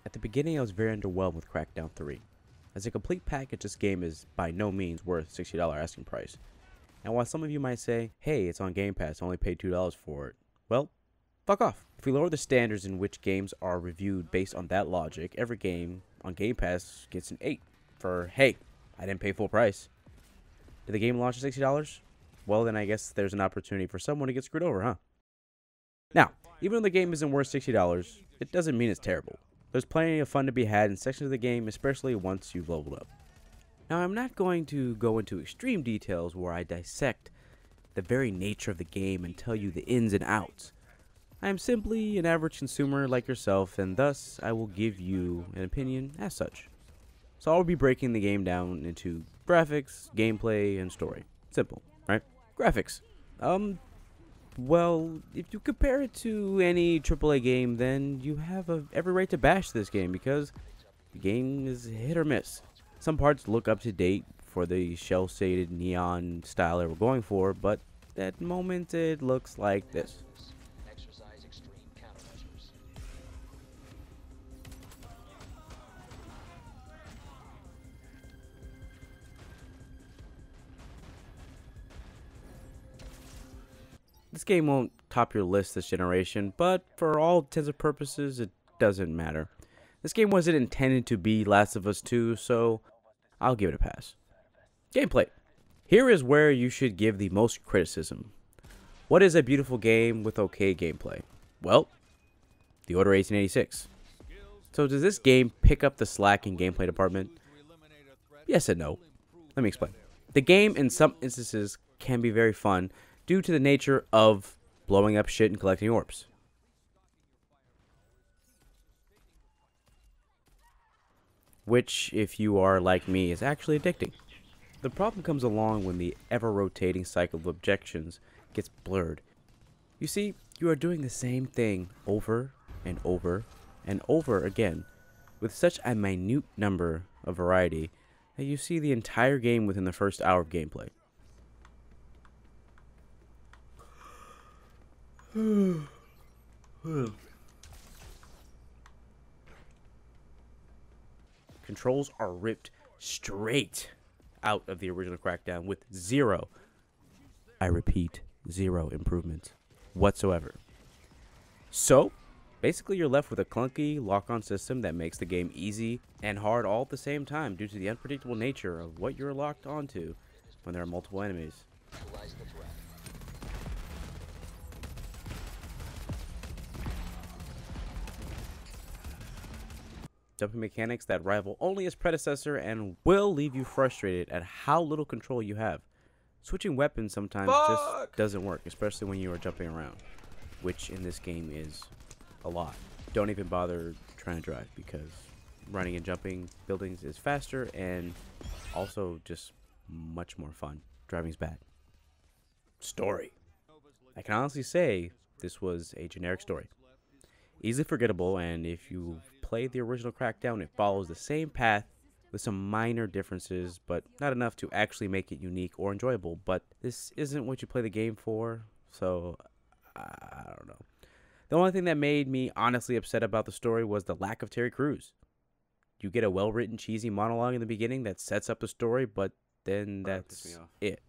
At the beginning, I was very underwhelmed with Crackdown 3. As a complete package, this game is by no means worth $60 asking price. And while some of you might say, hey, it's on Game Pass, I only paid $2 for it, well, fuck off. If we lower the standards in which games are reviewed based on that logic, every game on Game Pass gets an 8 for, hey, I didn't pay full price. Did the game launch at $60? Well, then I guess there's an opportunity for someone to get screwed over, huh? Now, even though the game isn't worth $60, it doesn't mean it's terrible. There's plenty of fun to be had in sections of the game, especially once you've leveled up. Now, I'm not going to go into extreme details where I dissect the very nature of the game and tell you the ins and outs. I am simply an average consumer like yourself, and thus I will give you an opinion as such. So I'll be breaking the game down into graphics, gameplay, and story. Simple, right? Graphics. Well, if you compare it to any AAA game, then you have every right to bash this game because the game is hit or miss. Some parts look up to date for the shell-shaded neon style they were going for, but at moment it looks like this. This game won't top your list this generation, but for all intents and purposes, it doesn't matter. This game wasn't intended to be Last of Us 2, so I'll give it a pass. Gameplay. Here is where you should give the most criticism. What is a beautiful game with okay gameplay? Well, The Order 1886. So does this game pick up the slack in gameplay department? Yes and no. Let me explain. The game in some instances can be very fun due to the nature of blowing up shit and collecting orbs. Which, if you are like me, is actually addicting. The problem comes along when the ever-rotating cycle of objections gets blurred. You see, you are doing the same thing over and over and over again, with such a minute number of variety that you see the entire game within the first hour of gameplay. Controls are ripped straight out of the original Crackdown with zero, I repeat, zero improvements whatsoever. So, basically you're left with a clunky lock-on system that makes the game easy and hard all at the same time due to the unpredictable nature of what you're locked onto when there are multiple enemies. Jumping mechanics that rival only its predecessor and will leave you frustrated at how little control you have. Switching weapons sometimes just doesn't work, especially when you are jumping around, which in this game is a lot. Don't even bother trying to drive because running and jumping buildings is faster and also just much more fun. Driving's bad. Story. I can honestly say this was a generic story. Easily forgettable, and if you play the original Crackdown, it follows the same path with some minor differences, but not enough to actually make it unique or enjoyable. But this isn't what you play the game for, so I don't know. The only thing that made me honestly upset about the story was the lack of Terry Crews. You get a well-written, cheesy monologue in the beginning that sets up the story, but then that's it.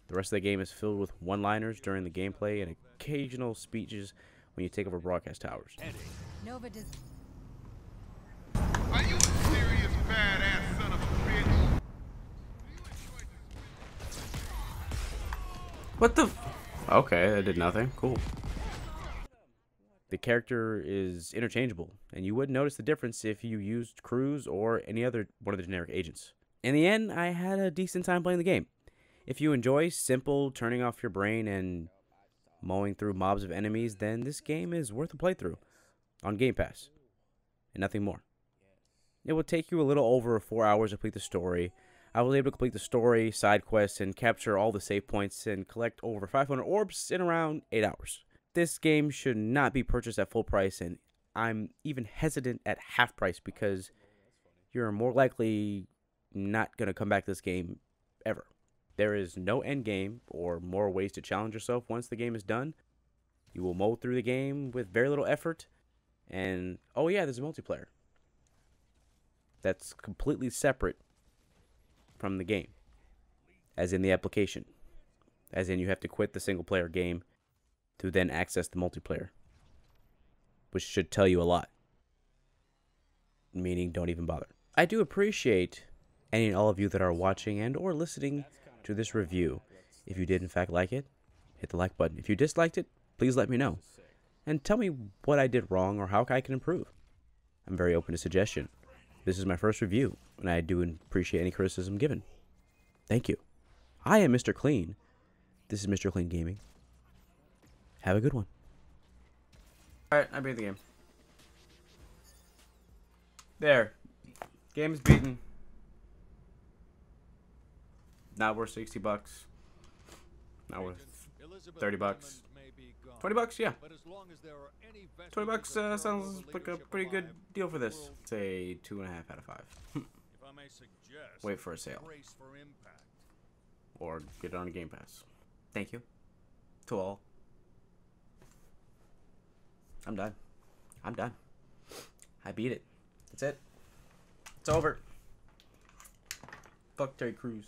The rest of the game is filled with one-liners during the gameplay and occasional speeches when you take over broadcast towers. Nova does. Are you a serious badass son of a bitch? What the? Okay, that did nothing. Cool. The character is interchangeable, and you wouldn't notice the difference if you used Cruz or any other one of the generic agents. In the end, I had a decent time playing the game. If you enjoy simple turning off your brain and mowing through mobs of enemies, then this game is worth a playthrough on Game Pass, and nothing more. It will take you a little over 4 hours to complete the story. I was able to complete the story, side quests, and capture all the save points and collect over 500 orbs in around 8 hours. This game should not be purchased at full price, and I'm even hesitant at half price because you're more likely not going to come back to this game ever. There is no end game or more ways to challenge yourself once the game is done. You will mow through the game with very little effort. And, oh yeah, there's a multiplayer. that's completely separate from the game, as in the application, as in you have to quit the single player game to then access the multiplayer, which should tell you a lot, meaning don't even bother. I do appreciate any and all of you that are watching and or listening to this review. If you did in fact like it, hit the like button. If you disliked it, please let me know and tell me what I did wrong or how I can improve. I'm very open to suggestion. This is my first review, and I do appreciate any criticism given. Thank you. I am Mr. Clean. This is Mr. Clean Gaming. Have a good one. Alright, I beat the game. There. Game's beaten. Not worth $60. Not worth $30. $20, yeah. $20 sounds like a pretty good deal for this. Say 2.5 out of 5. Wait for a sale. Or get it on Game Pass. Thank you to all. I'm done. I'm done. I beat it. That's it. It's over. Fuck Terry Crews.